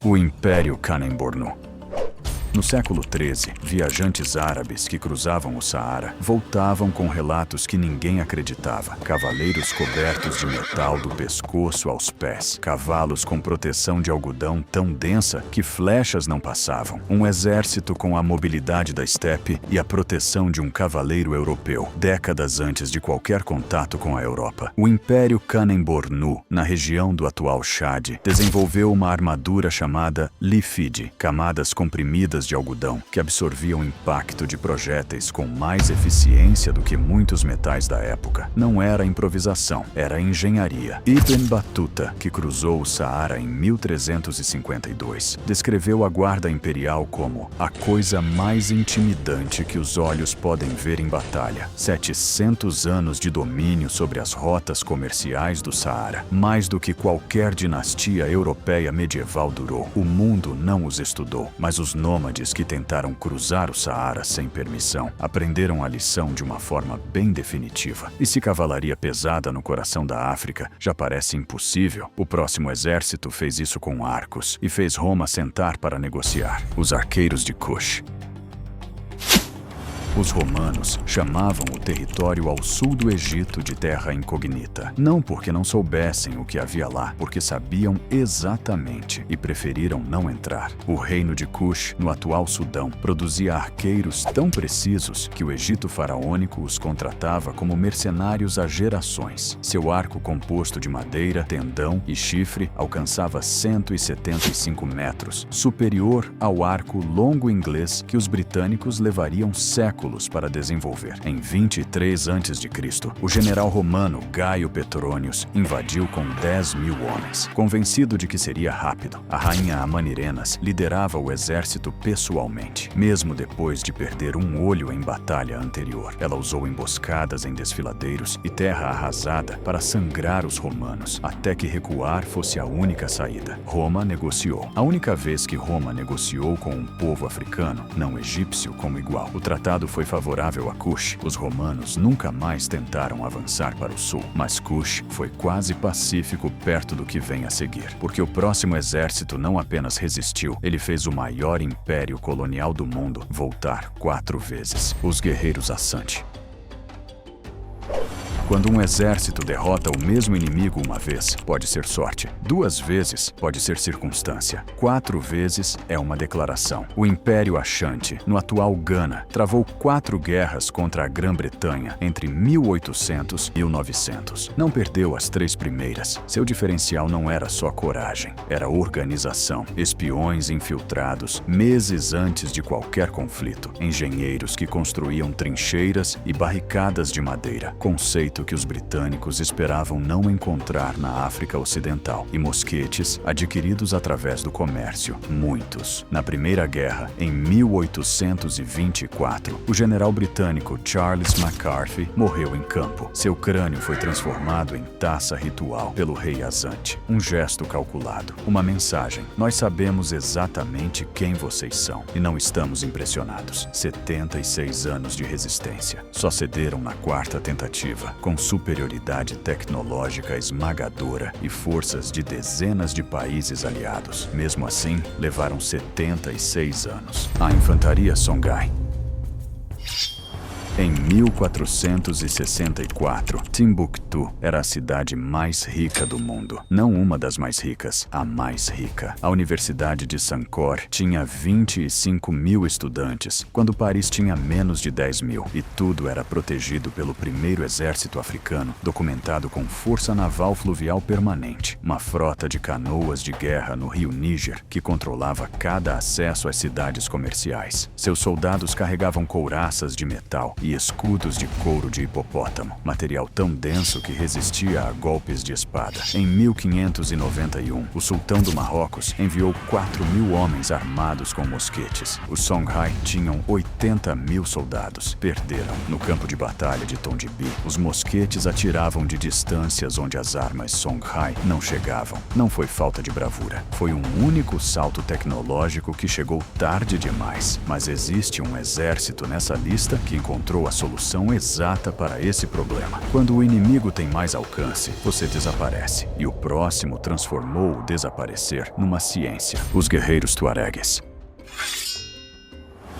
O Império Kanem-Bornu. No século XIII, viajantes árabes que cruzavam o Saara voltavam com relatos que ninguém acreditava. Cavaleiros cobertos de metal do pescoço aos pés, cavalos com proteção de algodão tão densa que flechas não passavam, um exército com a mobilidade da estepe e a proteção de um cavaleiro europeu, décadas antes de qualquer contato com a Europa. O Império Kanem-Bornu, na região do atual Chad, desenvolveu uma armadura chamada Lifid, camadas comprimidas de algodão que absorviam o impacto de projéteis com mais eficiência do que muitos metais da época. Não era improvisação, era engenharia. Ibn Battuta, que cruzou o Saara em 1352, descreveu a guarda imperial como a coisa mais intimidante que os olhos podem ver em batalha. 700 anos de domínio sobre as rotas comerciais do Saara, mais do que qualquer dinastia europeia medieval durou. O mundo não os estudou, mas os nômades que tentaram cruzar o Saara sem permissão aprenderam a lição de uma forma bem definitiva. E se cavalaria pesada no coração da África já parece impossível, o próximo exército fez isso com arcos e fez Roma sentar para negociar. Os arqueiros de Kush. Os romanos chamavam o território ao sul do Egito de Terra Incognita. Não porque não soubessem o que havia lá, porque sabiam exatamente e preferiram não entrar. O reino de Kush, no atual Sudão, produzia arqueiros tão precisos que o Egito faraônico os contratava como mercenários há gerações. Seu arco composto de madeira, tendão e chifre alcançava 175 metros, superior ao arco longo inglês que os britânicos levariam séculos para desenvolver. Em 23 a.C., o general romano Gaio Petronius invadiu com 10.000 homens. Convencido de que seria rápido, a rainha Amanirenas liderava o exército pessoalmente. Mesmo depois de perder um olho em batalha anterior, ela usou emboscadas em desfiladeiros e terra arrasada para sangrar os romanos, até que recuar fosse a única saída. Roma negociou. A única vez que Roma negociou com um povo africano, não egípcio como igual. O tratado foi favorável a Kush. Os romanos nunca mais tentaram avançar para o sul, mas Kush foi quase pacífico perto do que vem a seguir, porque o próximo exército não apenas resistiu, ele fez o maior império colonial do mundo voltar 4 vezes. Os guerreiros Assante. Quando um exército derrota o mesmo inimigo uma vez, pode ser sorte. 2 vezes, pode ser circunstância. 4 vezes é uma declaração. O Império Ashanti, no atual Gana, travou 4 guerras contra a Grã-Bretanha entre 1800 e 1900. Não perdeu as 3 primeiras. Seu diferencial não era só coragem, era organização. Espiões infiltrados, meses antes de qualquer conflito. Engenheiros que construíam trincheiras e barricadas de madeira. Conceito que os britânicos esperavam não encontrar na África Ocidental, e mosquetes adquiridos através do comércio, muitos. Na Primeira Guerra, em 1824, o general britânico Charles McCarthy morreu em campo. Seu crânio foi transformado em taça ritual pelo rei Azante. Um gesto calculado, uma mensagem. Nós sabemos exatamente quem vocês são e não estamos impressionados. 76 anos de resistência. Só cederam na 4ª tentativa, com superioridade tecnológica esmagadora e forças de dezenas de países aliados. Mesmo assim, levaram 76 anos. A infantaria Songhai. Em 1464, Timbuktu era a cidade mais rica do mundo. Não uma das mais ricas, a mais rica. A Universidade de Sankore tinha 25.000 estudantes, quando Paris tinha menos de 10.000. E tudo era protegido pelo primeiro exército africano, documentado com força naval fluvial permanente. Uma frota de canoas de guerra no rio Níger, que controlava cada acesso às cidades comerciais. Seus soldados carregavam couraças de metal e escudos de couro de hipopótamo, material tão denso que resistia a golpes de espada. Em 1591, o sultão do Marrocos enviou 4.000 homens armados com mosquetes. Os Songhai tinham 80.000 soldados. Perderam. No campo de batalha de Tondibi, os mosquetes atiravam de distâncias onde as armas Songhai não chegavam. Não foi falta de bravura. Foi um único salto tecnológico que chegou tarde demais. Mas existe um exército nessa lista que encontrou encontrou a solução exata para esse problema. Quando o inimigo tem mais alcance, você desaparece. E o próximo transformou o desaparecer numa ciência. Os guerreiros tuaregues.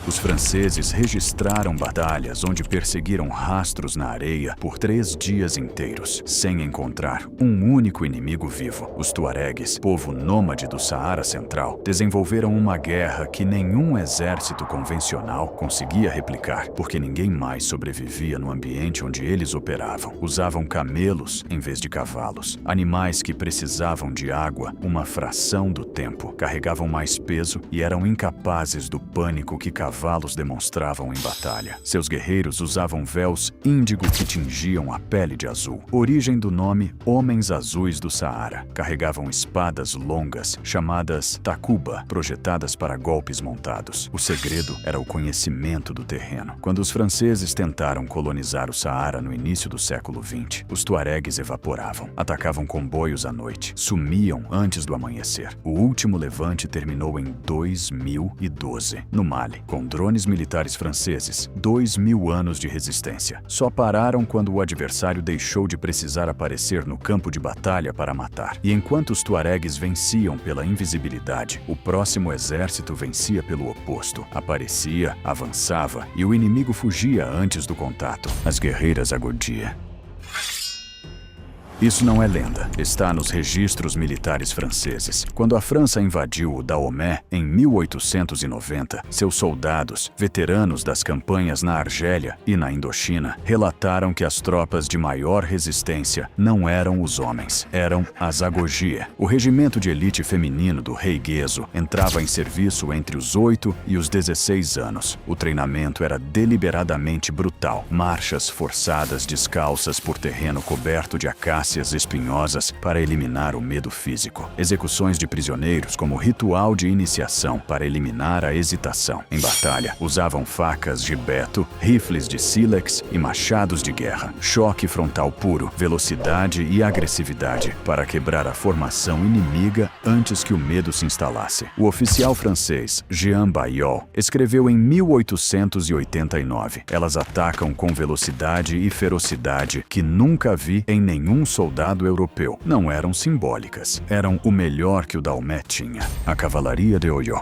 Os franceses registraram batalhas onde perseguiram rastros na areia por 3 dias inteiros, sem encontrar um único inimigo vivo. Os tuaregues, povo nômade do Saara Central, desenvolveram uma guerra que nenhum exército convencional conseguia replicar, porque ninguém mais sobrevivia no ambiente onde eles operavam. Usavam camelos em vez de cavalos, animais que precisavam de água uma fração do tempo, carregavam mais peso e eram incapazes do pânico que cavalos demonstravam em batalha. Seus guerreiros usavam véus índigo que tingiam a pele de azul, origem do nome Homens Azuis do Saara. Carregavam espadas longas, chamadas takuba, projetadas para golpes montados. O segredo era o conhecimento do terreno. Quando os franceses tentaram colonizar o Saara no início do século XX, os tuaregues evaporavam, atacavam comboios à noite, sumiam antes do amanhecer. O último levante terminou em 2012, no Mali, com drones militares franceses. 2000 anos de resistência. Só pararam quando o adversário deixou de precisar aparecer no campo de batalha para matar. E enquanto os tuaregues venciam pela invisibilidade, o próximo exército vencia pelo oposto. Aparecia, avançava e o inimigo fugia antes do contato. As guerreiras Agodia. Isso não é lenda, está nos registros militares franceses. Quando a França invadiu o Dahomey em 1890, seus soldados, veteranos das campanhas na Argélia e na Indochina, relataram que as tropas de maior resistência não eram os homens, eram as Agogia. O regimento de elite feminino do rei Guezo entrava em serviço entre os 8 e os 16 anos. O treinamento era deliberadamente brutal. Marchas forçadas descalças por terreno coberto de acácias espinhosas para eliminar o medo físico. Execuções de prisioneiros como ritual de iniciação para eliminar a hesitação. Em batalha, usavam facas gibeto, rifles de sílex e machados de guerra. Choque frontal puro, velocidade e agressividade para quebrar a formação inimiga antes que o medo se instalasse. O oficial francês Jean Bayol escreveu em 1889: "Elas atacam com velocidade e ferocidade que nunca vi em nenhum soldado europeu. Não eram simbólicas. Eram o melhor que o Dahomey tinha. A cavalaria de Oyo."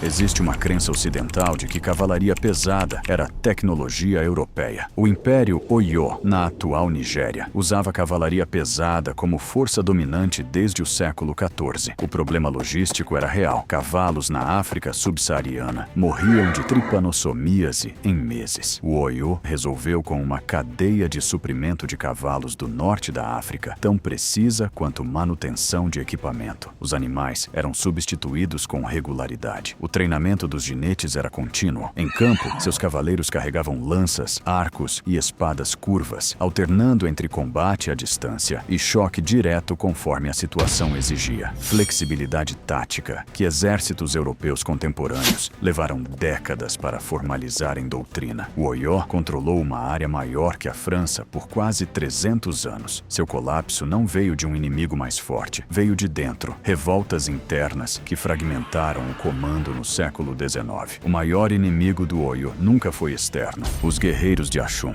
Existe uma crença ocidental de que cavalaria pesada era tecnologia europeia. O Império Oyo, na atual Nigéria, usava cavalaria pesada como força dominante desde o século XIV. O problema logístico era real. Cavalos na África subsaariana morriam de tripanossomíase em meses. O Oyo resolveu com uma cadeia de suprimento de cavalos do norte da África, tão precisa quanto manutenção de equipamento. Os animais eram substituídos com regularidade. O treinamento dos ginetes era contínuo. Em campo, seus cavaleiros carregavam lanças, arcos e espadas curvas, alternando entre combate à distância e choque direto conforme a situação exigia. Flexibilidade tática que exércitos europeus contemporâneos levaram décadas para formalizar em doutrina. O Oyo controlou uma área maior que a França por quase 300 anos. Seu colapso não veio de um inimigo mais forte, veio de dentro. Revoltas internas que fragmentaram o comando no século XIX. O maior inimigo do Oyo nunca foi externo: os guerreiros de Ashum.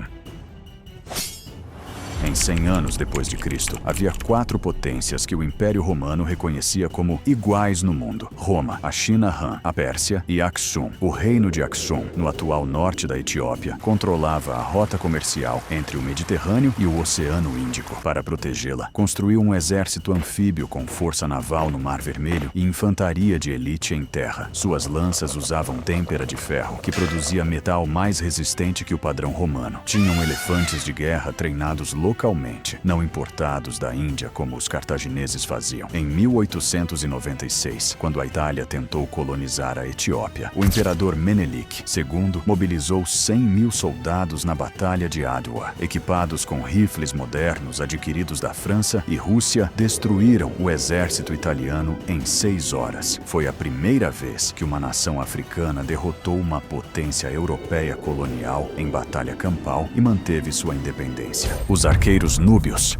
Em 100 anos depois de Cristo, havia 4 potências que o Império Romano reconhecia como iguais no mundo: Roma, a China Han, a Pérsia e Aksum. O reino de Aksum, no atual norte da Etiópia, controlava a rota comercial entre o Mediterrâneo e o Oceano Índico. Para protegê-la, construiu um exército anfíbio com força naval no Mar Vermelho e infantaria de elite em terra. Suas lanças usavam têmpera de ferro, que produzia metal mais resistente que o padrão romano. Tinham elefantes de guerra treinados localmente, não importados da Índia como os cartagineses faziam. Em 1896, quando a Itália tentou colonizar a Etiópia, o imperador Menelik II mobilizou 100.000 soldados na Batalha de Adwa. Equipados com rifles modernos adquiridos da França e Rússia, destruíram o exército italiano em 6 horas. Foi a primeira vez que uma nação africana derrotou uma potência europeia colonial em batalha campal e manteve sua independência. Os arqueiros núbios.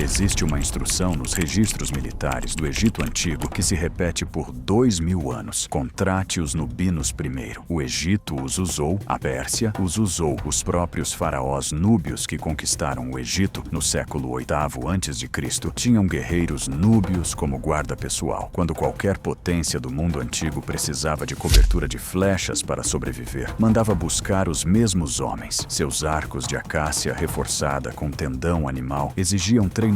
Existe uma instrução nos registros militares do Egito Antigo que se repete por 2000 anos. Contrate os nubinos primeiro. O Egito os usou, a Pérsia os usou. Os próprios faraós núbios que conquistaram o Egito no século VIII a.C. tinham guerreiros núbios como guarda pessoal. Quando qualquer potência do mundo antigo precisava de cobertura de flechas para sobreviver, mandava buscar os mesmos homens. Seus arcos de acácia reforçada com tendão animal exigiam treinamento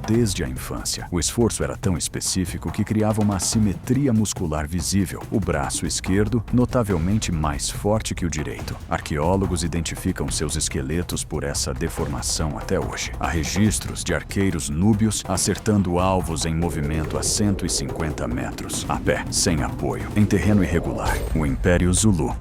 desde a infância. O esforço era tão específico que criava uma assimetria muscular visível. O braço esquerdo, notavelmente mais forte que o direito. Arqueólogos identificam seus esqueletos por essa deformação até hoje. Há registros de arqueiros núbios acertando alvos em movimento a 150 metros, a pé, sem apoio, em terreno irregular. O Império Zulu.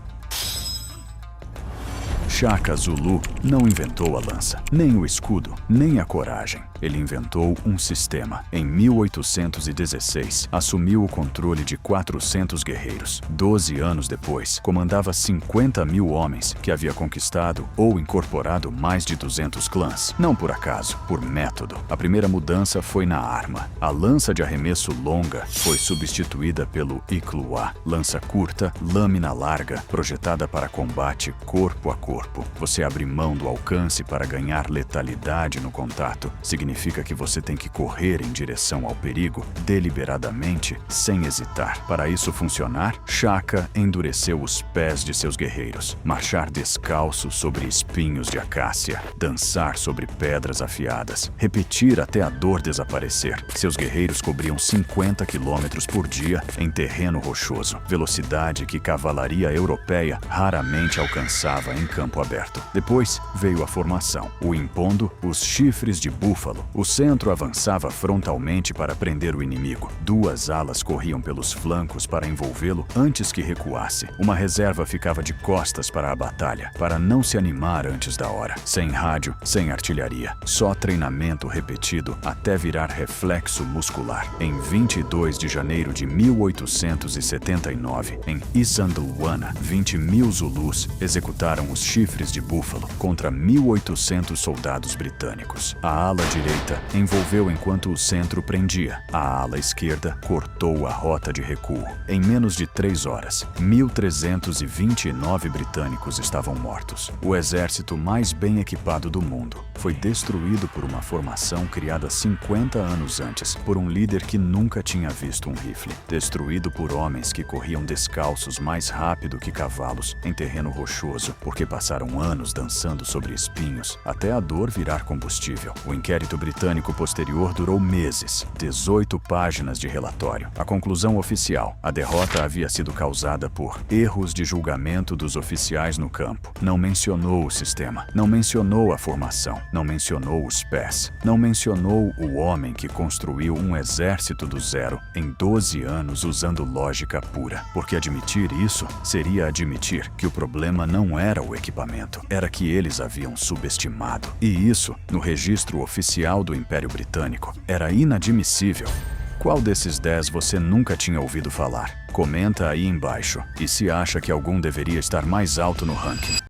Shaka Zulu não inventou a lança, nem o escudo, nem a coragem. Ele inventou um sistema. Em 1816, assumiu o controle de 400 guerreiros. 12 anos depois, comandava 50.000 homens que havia conquistado ou incorporado mais de 200 clãs. Não por acaso, por método. A primeira mudança foi na arma. A lança de arremesso longa foi substituída pelo Ikluwa, lança curta, lâmina larga, projetada para combate corpo a corpo. Você abre mão do alcance para ganhar letalidade no contato. Significa que você tem que correr em direção ao perigo deliberadamente, sem hesitar. Para isso funcionar, Shaka endureceu os pés de seus guerreiros. Marchar descalço sobre espinhos de acácia, dançar sobre pedras afiadas, repetir até a dor desaparecer. Seus guerreiros cobriam 50 km por dia em terreno rochoso, velocidade que cavalaria europeia raramente alcançava em campo aberto. Depois veio a formação, o impondo os chifres de búfalo. O centro avançava frontalmente para prender o inimigo. Duas alas corriam pelos flancos para envolvê-lo antes que recuasse. Uma reserva ficava de costas para a batalha, para não se animar antes da hora. Sem rádio, sem artilharia. Só treinamento repetido até virar reflexo muscular. Em 22 de janeiro de 1879, em Isandlwana, 20.000 Zulus executaram os chifres de búfalo contra 1.800 soldados britânicos. A ala direita envolveu enquanto o centro prendia. A ala esquerda cortou a rota de recuo. Em menos de 3 horas, 1.329 britânicos estavam mortos. O exército mais bem equipado do mundo foi destruído por uma formação criada 50 anos antes por um líder que nunca tinha visto um rifle. Destruído por homens que corriam descalços mais rápido que cavalos em terreno rochoso, porque passaram anos dançando sobre espinhos até a dor virar combustível. O inquérito britânico posterior durou meses, 18 páginas de relatório. A conclusão oficial: a derrota havia sido causada por erros de julgamento dos oficiais no campo. Não mencionou o sistema, não mencionou a formação, não mencionou os pés, não mencionou o homem que construiu um exército do zero em 12 anos usando lógica pura. Porque admitir isso seria admitir que o problema não era o equipamento, era que eles haviam subestimado. E isso, no registro oficial do Império Britânico, era inadmissível. Qual desses 10 você nunca tinha ouvido falar? Comenta aí embaixo. E se acha que algum deveria estar mais alto no ranking.